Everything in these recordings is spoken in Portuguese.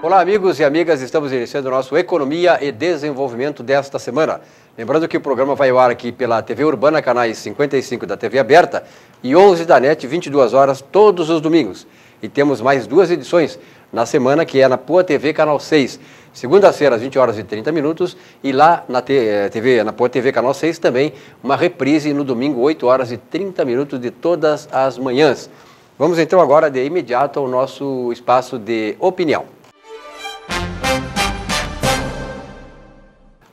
Olá, amigos e amigas, estamos iniciando o nosso Economia e Desenvolvimento desta semana. Lembrando que o programa vai ao ar aqui pela TV Urbana, canais 55 da TV Aberta e 11 da NET, 22 horas, todos os domingos. E temos mais duas edições na semana, que é na Poa TV, canal 6, segunda-feira, às 20 horas e 30 minutos, e lá na Poa TV, canal 6, também uma reprise no domingo, 8 horas e 30 minutos de todas as manhãs. Vamos então agora de imediato ao nosso espaço de opinião.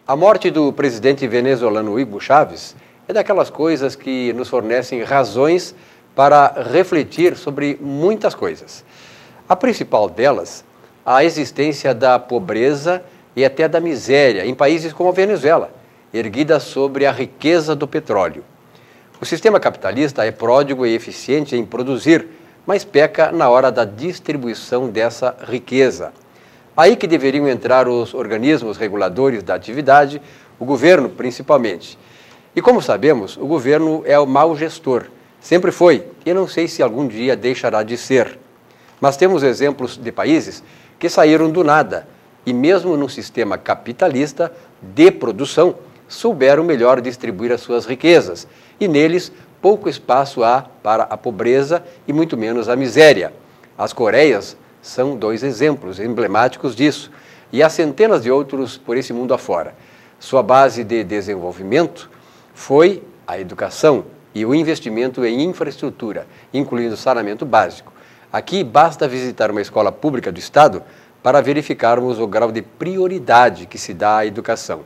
A morte do presidente venezuelano Hugo Chávez é daquelas coisas que nos fornecem razões para refletir sobre muitas coisas. A principal delas, a existência da pobreza e até da miséria em países como a Venezuela, erguida sobre a riqueza do petróleo. O sistema capitalista é pródigo e eficiente em produzir, mas peca na hora da distribuição dessa riqueza. Aí que deveriam entrar os organismos reguladores da atividade, o governo principalmente. E como sabemos, o governo é o mau gestor. Sempre foi, e não sei se algum dia deixará de ser. Mas temos exemplos de países que saíram do nada e mesmo num sistema capitalista de produção, souberam melhor distribuir as suas riquezas. E neles, pouco espaço há para a pobreza e muito menos a miséria. As Coreias são dois exemplos emblemáticos disso, e há centenas de outros por esse mundo afora. Sua base de desenvolvimento foi a educação e o investimento em infraestrutura, incluindo saneamento básico. Aqui basta visitar uma escola pública do Estado para verificarmos o grau de prioridade que se dá à educação.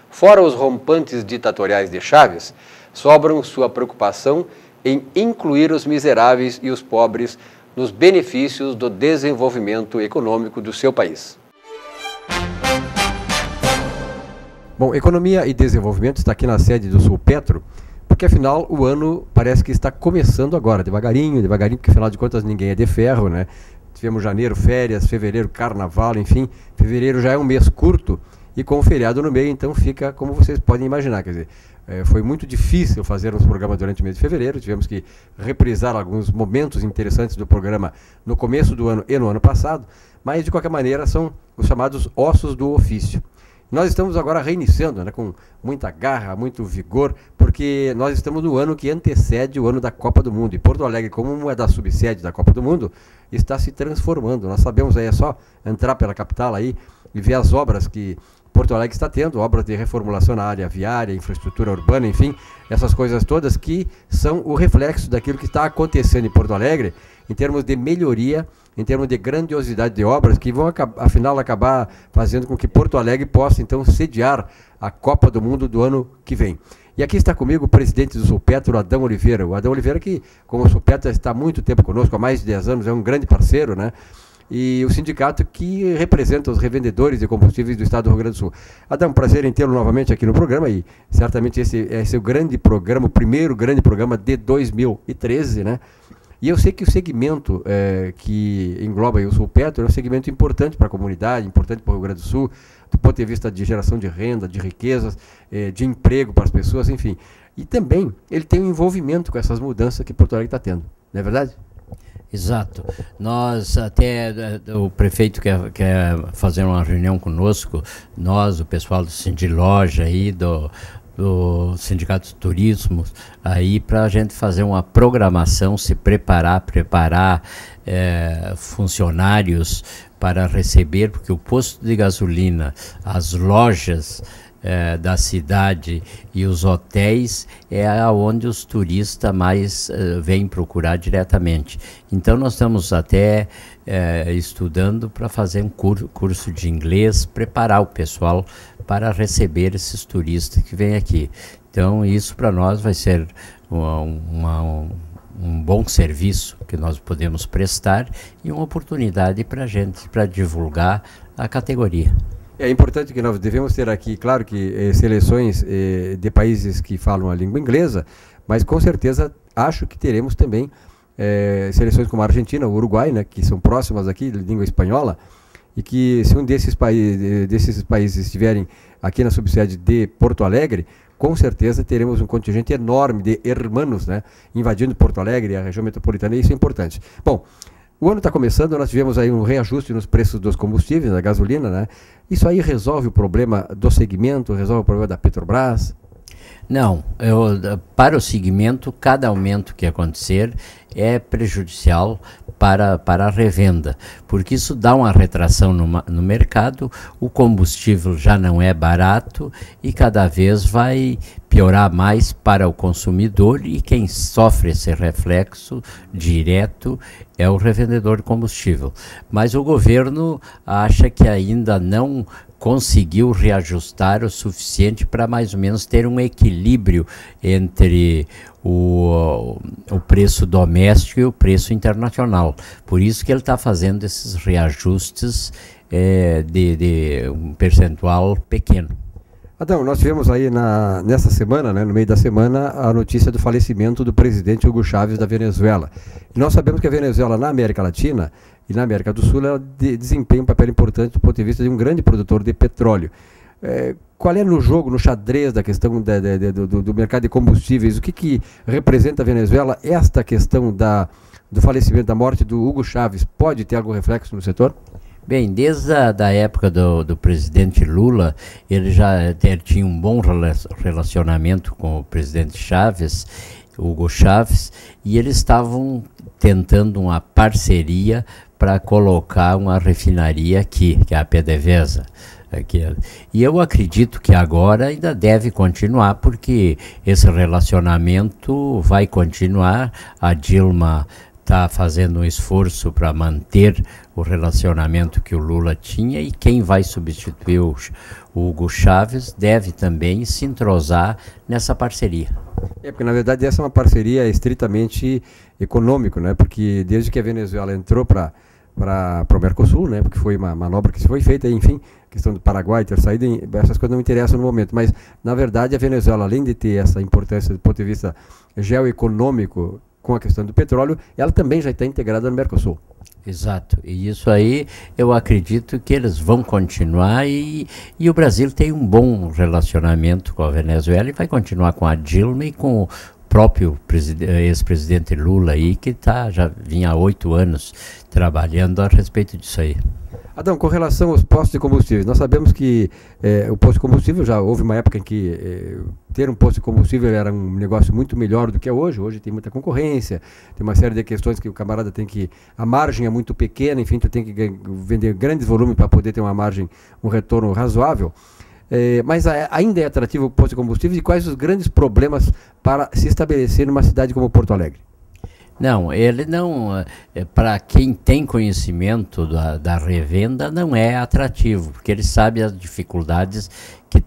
Fora os rompantes ditatoriais de Chávez, sobram sua preocupação em incluir os miseráveis e os pobres nos benefícios do desenvolvimento econômico do seu país. Bom, Economia e Desenvolvimento está aqui na sede do Sulpetro, porque afinal o ano parece que está começando agora, devagarinho, porque afinal de contas ninguém é de ferro, né? Tivemos janeiro, férias, fevereiro, carnaval, enfim, fevereiro já é um mês curto e com o feriado no meio, então fica como vocês podem imaginar, quer dizer, foi muito difícil fazer uns programas durante o mês de fevereiro, tivemos que reprisar alguns momentos interessantes do programa no começo do ano e no ano passado, mas de qualquer maneira são os chamados ossos do ofício. Nós estamos agora reiniciando, né, com muita garra, muito vigor, porque nós estamos no ano que antecede o ano da Copa do Mundo. E Porto Alegre, como é da subsede da Copa do Mundo, está se transformando. Nós sabemos aí, é só entrar pela capital aí e ver as obras que Porto Alegre está tendo, obras de reformulação na área viária, infraestrutura urbana, enfim, essas coisas todas que são o reflexo daquilo que está acontecendo em Porto Alegre, em termos de melhoria, em termos de grandiosidade de obras, que vão, afinal, acabar fazendo com que Porto Alegre possa, então, sediar a Copa do Mundo do ano que vem. E aqui está comigo o presidente do Sulpetro, Adão Oliveira. O Adão Oliveira que, como o Sulpetro está há muito tempo conosco, há mais de 10 anos, é um grande parceiro, né? E o sindicato que representa os revendedores de combustíveis do estado do Rio Grande do Sul. Adão, prazer em tê-lo novamente aqui no programa, e certamente esse é o grande programa, o primeiro grande programa de 2013, né? E eu sei que o segmento que engloba o Sulpetro é um segmento importante para a comunidade, importante para o Rio Grande do Sul, do ponto de vista de geração de renda, de riquezas, de emprego para as pessoas, enfim. E também ele tem um envolvimento com essas mudanças que Porto Alegre está tendo, não é verdade? Exato. Nós, até o prefeito quer fazer uma reunião conosco, nós, o pessoal do Sindiloja aí, do Sindicato de Turismo, aí para a gente fazer uma programação, se preparar funcionários para receber, porque o posto de gasolina, as lojas da cidade e os hotéis é aonde os turistas mais vêm procurar diretamente. Então nós estamos até estudando para fazer um curso de inglês, preparar o pessoal para receber esses turistas que vêm aqui. Então isso para nós vai ser um bom serviço que nós podemos prestar e uma oportunidade para a gente, para divulgar a categoria. É importante que nós devemos ter aqui, claro que seleções de países que falam a língua inglesa, mas com certeza acho que teremos também seleções como a Argentina, o Uruguai, né, que são próximas aqui, de língua espanhola, e que se um desses países estiverem aqui na subsede de Porto Alegre, com certeza teremos um contingente enorme de hermanos, né, invadindo Porto Alegre, a região metropolitana, e isso é importante. Bom, o ano está começando, nós tivemos aí um reajuste nos preços dos combustíveis, da gasolina, né? Isso aí resolve o problema do segmento, resolve o problema da Petrobras? Não, para o segmento, cada aumento que acontecer é prejudicial para a revenda, porque isso dá uma retração no mercado, o combustível já não é barato e cada vez vai piorar mais para o consumidor, e quem sofre esse reflexo direto é o revendedor de combustível. Mas o governo acha que ainda não conseguiu reajustar o suficiente para mais ou menos ter um equilíbrio entre o preço doméstico e o preço internacional. Por isso que ele está fazendo esses reajustes de um percentual pequeno. Adão, nós tivemos aí nessa semana, né, no meio da semana, a notícia do falecimento do presidente Hugo Chávez da Venezuela. E nós sabemos que a Venezuela, na América Latina e na América do Sul, ela desempenha um papel importante do ponto de vista de um grande produtor de petróleo. Qual é no jogo, no xadrez da questão do mercado de combustíveis, o que representa a Venezuela? Esta questão do falecimento, da morte do Hugo Chávez, pode ter algum reflexo no setor? Bem, desde a época do presidente Lula, ele já tinha um bom relacionamento com o presidente Chávez, Hugo Chávez, e eles estavam tentando uma parceria para colocar uma refinaria aqui, que é a PDVSA. E eu acredito que agora ainda deve continuar, porque esse relacionamento vai continuar. A Dilma está fazendo um esforço para manter o relacionamento que o Lula tinha, e quem vai substituir o Hugo Chávez deve também se entrosar nessa parceria. Porque na verdade essa é uma parceria estritamente econômica, né? Porque desde que a Venezuela entrou para o Mercosul, né? Porque foi uma manobra que foi feita, enfim, questão do Paraguai ter saído, essas coisas não me interessam no momento, mas na verdade a Venezuela, além de ter essa importância do ponto de vista geoeconômico com a questão do petróleo, ela também já está integrada no Mercosul. Exato, e isso aí eu acredito que eles vão continuar, e o Brasil tem um bom relacionamento com a Venezuela e vai continuar com a Dilma e com o próprio ex-presidente Lula aí, que já vinha há 8 anos trabalhando a respeito disso aí. Adão, com relação aos postos de combustível, nós sabemos que o posto de combustível, já houve uma época em que ter um posto de combustível era um negócio muito melhor do que é hoje. Hoje tem muita concorrência, tem uma série de questões que o camarada tem que... A margem é muito pequena, enfim, tu tem que vender grandes volumes para poder ter uma margem, um retorno razoável. Mas ainda é atrativo o posto de combustível, e quais os grandes problemas para se estabelecer numa cidade como Porto Alegre? Não, ele não, para quem tem conhecimento da revenda, não é atrativo, porque ele sabe as dificuldades que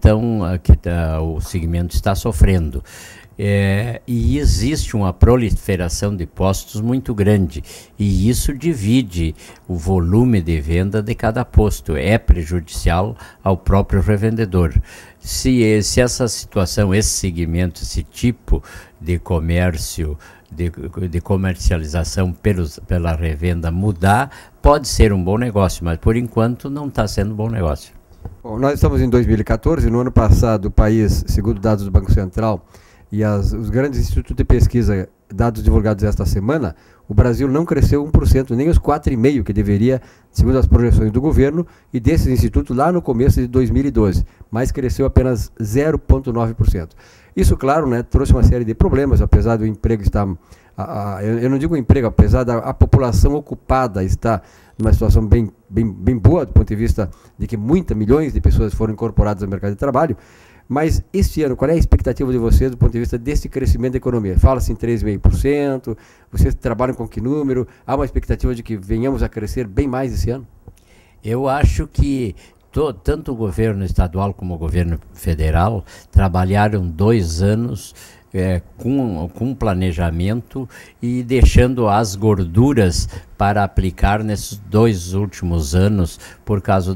o segmento está sofrendo. E existe uma proliferação de postos muito grande, e isso divide o volume de venda de cada posto, é prejudicial ao próprio revendedor. Se essa situação, esse segmento, esse tipo de comércio, de comercialização pela revenda mudar, pode ser um bom negócio, mas por enquanto não está sendo um bom negócio. Bom, nós estamos em 2014, no ano passado o país, segundo dados do Banco Central e os grandes institutos de pesquisa, dados divulgados esta semana, o Brasil não cresceu 1%, nem os 4,5% que deveria, segundo as projeções do governo e desses institutos lá no começo de 2012, mas cresceu apenas 0,9%. Isso, claro, né, trouxe uma série de problemas, apesar do emprego estar... eu não digo emprego, apesar da população ocupada estar numa situação bem boa, do ponto de vista de que milhões de pessoas foram incorporadas ao mercado de trabalho. Mas este ano, qual é a expectativa de vocês do ponto de vista desse crescimento da economia? Fala-se em 3,5%, vocês trabalham com que número? Há uma expectativa de que venhamos a crescer bem mais esse ano? Eu acho que tanto o governo estadual como o governo federal trabalharam 2 anos com planejamento e deixando as gorduras para aplicar nesses 2 últimos anos por causa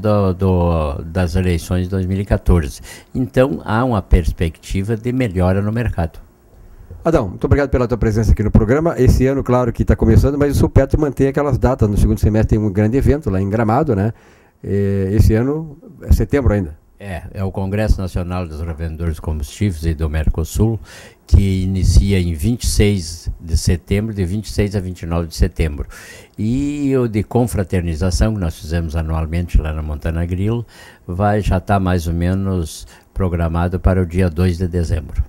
das eleições de 2014. Então, há uma perspectiva de melhora no mercado. Adão, muito obrigado pela tua presença aqui no programa. Esse ano, claro que está começando, mas o Sulpetro mantém aquelas datas. No segundo semestre tem um grande evento lá em Gramado, né? esse ano é setembro ainda. É o Congresso Nacional dos Revendedores de Combustíveis e do Mercosul, que inicia em 26 de setembro, de 26 a 29 de setembro. E o de confraternização, que nós fizemos anualmente lá na Montana Grill, já está mais ou menos programado para o dia 2 de dezembro.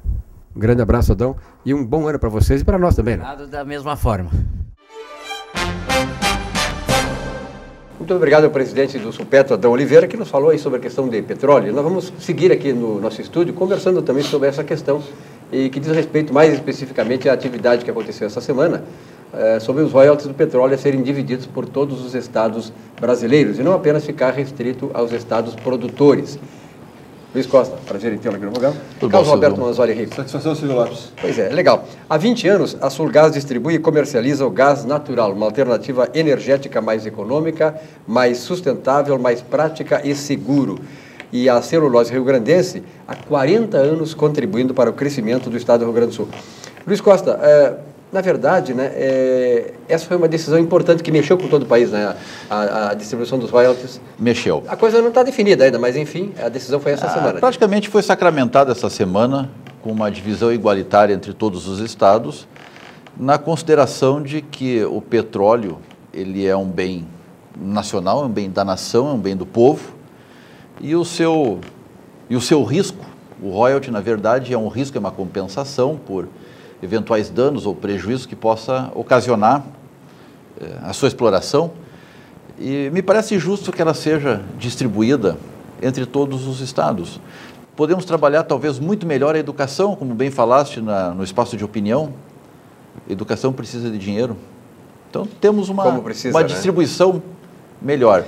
Um grande abraço, Adão, e um bom ano para vocês e para nós também, né? Da mesma forma. Muito obrigado ao presidente do Sulpetro, Adão Oliveira, que nos falou aí sobre a questão de petróleo. Nós vamos seguir aqui no nosso estúdio conversando também sobre essa questão e que diz respeito mais especificamente à atividade que aconteceu essa semana, sobre os royalties do petróleo a serem divididos por todos os estados brasileiros e não apenas ficar restrito aos estados produtores. Luiz Costa, prazer em tê-lo aqui no programa. Carlos Roberto Manzoli Rico. Satisfação, Silvio Lopes. Pois é, legal. Há 20 anos, a Sulgás distribui e comercializa o gás natural, uma alternativa energética mais econômica, mais sustentável, mais prática e seguro. E a celulose rio-grandense, há 40 anos contribuindo para o crescimento do estado do Rio Grande do Sul. Luiz Costa, na verdade, né, essa foi uma decisão importante que mexeu com todo o país, né, a distribuição dos royalties. Mexeu. A coisa não está definida ainda, mas enfim, a decisão foi essa semana. Praticamente foi sacramentada essa semana, com uma divisão igualitária entre todos os estados, na consideração de que o petróleo ele é um bem nacional, é um bem da nação, é um bem do povo, e o seu risco, o royalty, na verdade, é um risco, é uma compensação por eventuais danos ou prejuízos que possa ocasionar a sua exploração, e me parece justo que ela seja distribuída entre todos os estados. Podemos trabalhar talvez muito melhor a educação, como bem falaste no espaço de opinião. Educação precisa de dinheiro, então temos uma distribuição melhor.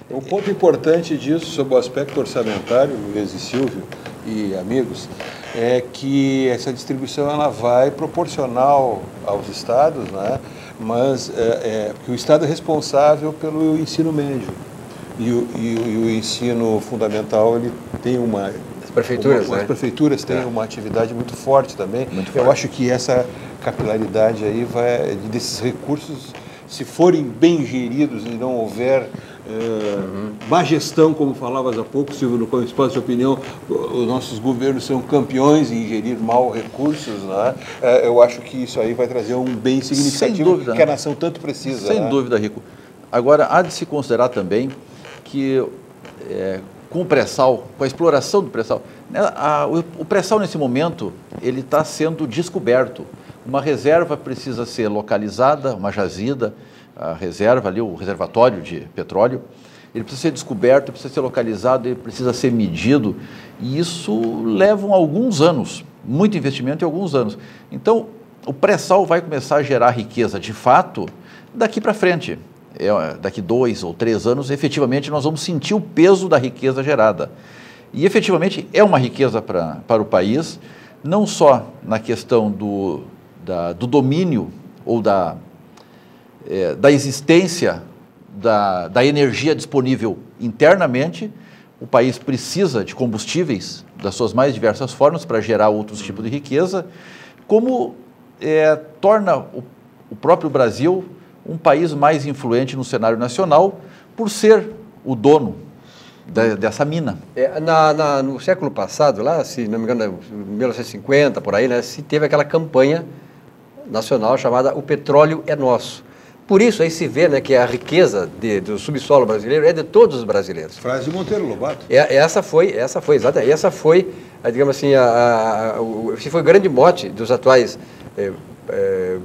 Um ponto importante disso, sobre o aspecto orçamentário, Luiz e Silvio e amigos, é que essa distribuição ela vai proporcional aos estados, né? Mas que o estado é responsável pelo ensino médio e o ensino fundamental ele tem as prefeituras, as prefeituras têm uma atividade muito forte também. Eu acho que essa capilaridade aí desses recursos, se forem bem geridos e não houver má gestão, como falavas há pouco, Silvio, no espaço de opinião, os nossos governos são campeões em gerir mal recursos, né? Eu acho que isso aí vai trazer um bem significativo que a nação tanto precisa. Sem dúvida, Rico. Agora, há de se considerar também que com o pré-sal, com a exploração do pré-sal, o pré-sal nesse momento ele está sendo descoberto. Uma reserva precisa ser localizada, uma jazida, a reserva ali, o reservatório de petróleo, ele precisa ser descoberto, precisa ser localizado, ele precisa ser medido, e isso leva alguns anos, muito investimento em alguns anos. Então, o pré-sal vai começar a gerar riqueza de fato daqui para frente. Daqui 2 ou 3 anos, efetivamente, nós vamos sentir o peso da riqueza gerada. E, efetivamente, é uma riqueza para o país, não só na questão do domínio ou da existência da energia disponível internamente. O país precisa de combustíveis das suas mais diversas formas para gerar outros tipos de riqueza, como torna o próprio Brasil um país mais influente no cenário nacional por ser o dono dessa mina. No século passado, lá, se não me engano, em 1950, por aí, né, se teve aquela campanha nacional chamada O Petróleo é Nosso. Por isso, aí se vê, né, que a riqueza do subsolo brasileiro é de todos os brasileiros. Frase de Monteiro Lobato. Essa foi, exatamente, essa foi, digamos assim, esse foi o grande mote dos atuais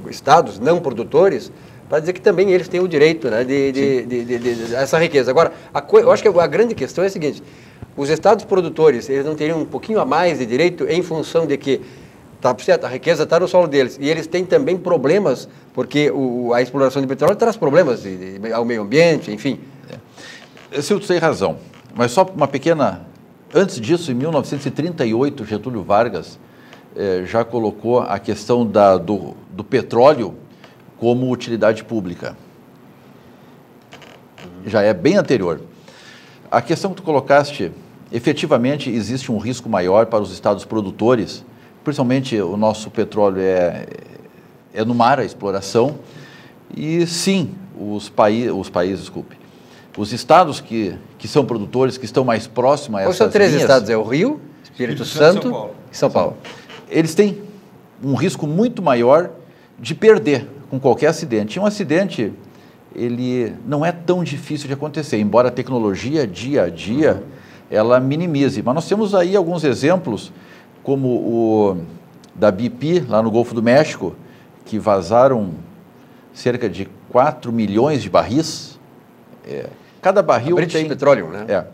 estados não produtores, para dizer que também eles têm o direito, né, de essa riqueza. Agora, eu acho que a grande questão é a seguinte: os estados produtores, eles não teriam um pouquinho a mais de direito em função de que tá certo, a riqueza está no solo deles. E eles têm também problemas, porque a exploração de petróleo traz problemas ao meio ambiente, enfim. Silvio tem razão, mas só uma pequena... Antes disso, em 1938, Getúlio Vargas já colocou a questão do petróleo como utilidade pública. Já é bem anterior. A questão que tu colocaste, efetivamente existe um risco maior para os estados produtores, principalmente o nosso petróleo é no mar, a exploração, e sim, os países, Os estados que são produtores, que estão mais próximos a essas são 3 linhas, estados? É o Rio, Espírito Santo e São Paulo. Eles têm um risco muito maior de perder com qualquer acidente. E um acidente, ele não é tão difícil de acontecer, embora a tecnologia, dia a dia, ela minimize. Mas nós temos aí alguns exemplos, como o da BP, lá no Golfo do México, que vazaram cerca de 4 milhões de barris. Cada barril tem... petróleo, né?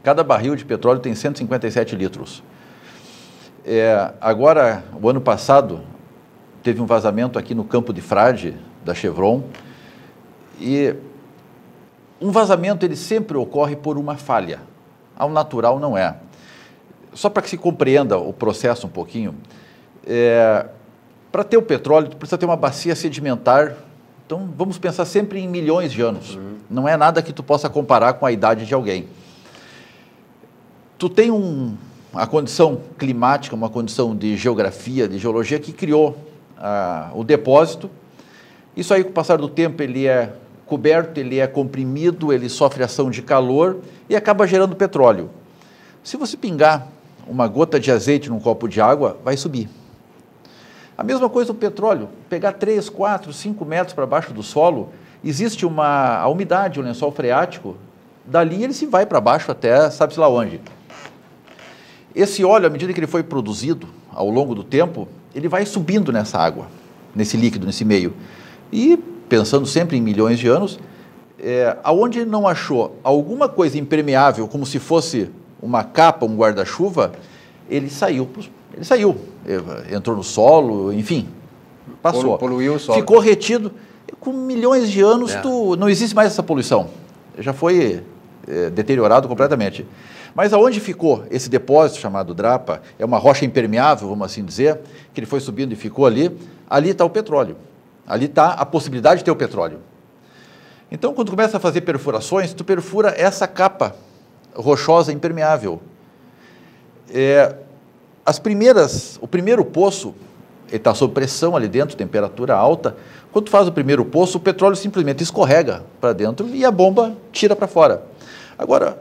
Cada barril de petróleo tem 157 litros. Agora, o ano passado, teve um vazamento aqui no Campo de Frade, da Chevron, e um vazamento ele sempre ocorre por uma falha. Ao natural não é. Só para que se compreenda o processo um pouquinho, para ter o petróleo, tu precisa ter uma bacia sedimentar. Então, vamos pensar sempre em milhões de anos. Não é nada que tu possa comparar com a idade de alguém. Tu tem a condição climática, uma condição de geografia, de geologia, que criou o depósito. Isso aí, com o passar do tempo, ele é coberto, ele é comprimido, ele sofre ação de calor e acaba gerando petróleo. Se você pingar uma gota de azeite num copo de água, vai subir. A mesma coisa o petróleo, pegar 3, 4, 5 metros para baixo do solo, existe a umidade, o lençol freático, dali ele se vai para baixo até sabe-se lá onde. Esse óleo, à medida que ele foi produzido ao longo do tempo, ele vai subindo nessa água, nesse líquido, nesse meio. E, pensando sempre em milhões de anos, aonde ele não achou alguma coisa impermeável, como se fosse uma capa, um guarda-chuva, ele saiu, entrou no solo, enfim, passou. Poluiu o solo. Ficou retido. Com milhões de anos, não existe mais essa poluição. Já foi deteriorado completamente. Mas aonde ficou esse depósito chamado Drapa, é uma rocha impermeável, vamos assim dizer, que ele foi subindo e ficou ali está o petróleo. Ali está a possibilidade de ter o petróleo. Então, quando tu começa a fazer perfurações, tu perfura essa capa rochosa impermeável. O primeiro poço, ele está sob pressão ali dentro, temperatura alta. Quando tu faz o primeiro poço, o petróleo simplesmente escorrega para dentro e a bomba tira para fora. Agora,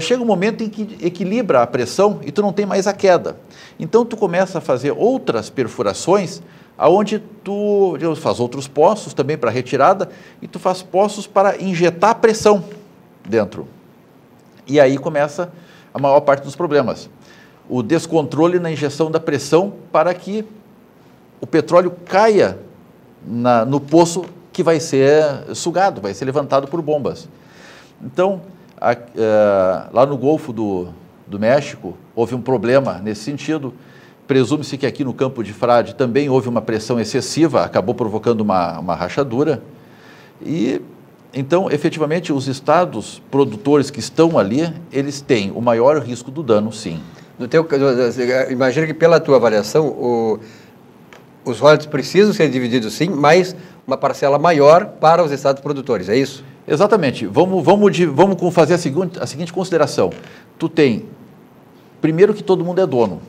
chega um momento em que equilibra a pressão e tu não tem mais a queda. Então, tu começa a fazer outras perfurações, aonde tu faz outros poços também para retirada, e tu faz poços para injetar pressão dentro. E aí começa a maior parte dos problemas. O descontrole na injeção da pressão para que o petróleo caia no poço que vai ser sugado, vai ser levantado por bombas. Então, lá no Golfo do México, houve um problema nesse sentido. Presume-se que aqui no Campo de Frade também houve uma pressão excessiva, acabou provocando uma rachadura. E, então, efetivamente, os estados produtores que estão ali, eles têm o maior risco do dano, sim. Imagina que, pela tua avaliação, os royalties precisam ser divididos, sim, mas uma parcela maior para os estados produtores, é isso? Exatamente. Vamos fazer a seguinte consideração. Tu tem, primeiro, que todo mundo é dono.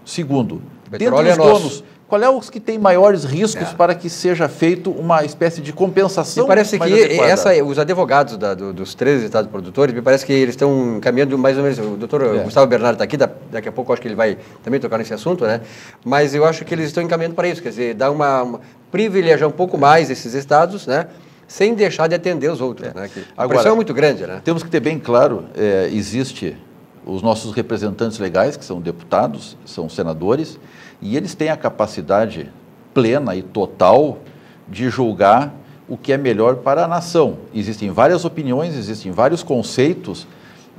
Segundo, dentro dos donos, qual é os que tem maiores riscos para que seja feito uma espécie de compensação? Me parece que os advogados dos 13 estados produtores, me parece que eles estão caminhando mais ou menos. O doutor Gustavo Bernardo está aqui, daqui a pouco acho que ele vai também tocar nesse assunto, né? Mas eu acho que eles estão encaminhando para isso, quer dizer, privilegiar um pouco mais esses estados, né? Sem deixar de atender os outros, né? A pressão é muito grande, né? Temos que ter bem claro, existe os nossos representantes legais, que são deputados, são senadores, e eles têm a capacidade plena e total de julgar o que é melhor para a nação. Existem várias opiniões, existem vários conceitos,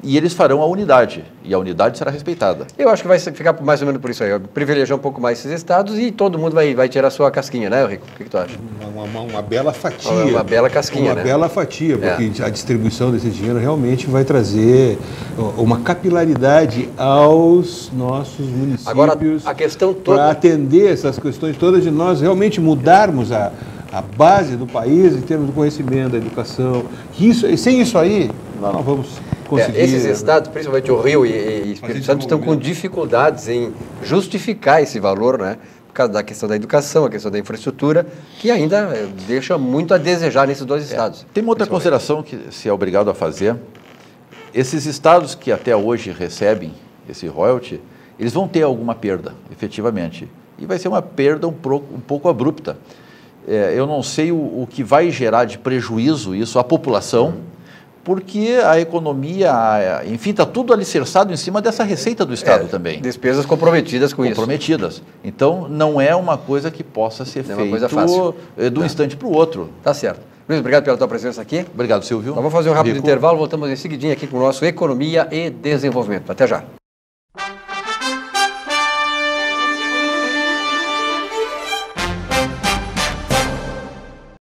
e eles farão a unidade, e a unidade será respeitada. Eu acho que vai ficar mais ou menos por isso aí, privilegiar um pouco mais esses estados e todo mundo vai tirar a sua casquinha, né, Rico? O que tu acha? Uma bela fatia. Uma bela casquinha, Uma bela fatia, porque a distribuição desse dinheiro realmente vai trazer uma capilaridade aos nossos municípios. Agora, a questão toda... Para atender essas questões todas de nós realmente mudarmos a base do país em termos do conhecimento, da educação. Sem isso aí, nós não vamos... Esses estados, principalmente o Rio e Espírito Santo, estão com dificuldades em justificar esse valor, né? por causa da questão da educação, a questão da infraestrutura, que ainda deixa muito a desejar nesses dois estados. Tem uma outra consideração que se é obrigado a fazer. Esses estados que até hoje recebem esse royalty, eles vão ter alguma perda, efetivamente. E vai ser uma perda um pouco abrupta. Eu não sei o que vai gerar de prejuízo isso à população, porque a economia, enfim, está tudo alicerçado em cima dessa receita do Estado também. Despesas comprometidas com isso. Comprometidas. Então, não é uma coisa que possa ser feita de um instante para o outro. Tá certo. Luiz, obrigado pela tua presença aqui. Obrigado, Silvio. Nós vamos fazer um rápido intervalo, voltamos em seguidinho aqui com o nosso Economia e Desenvolvimento. Até já.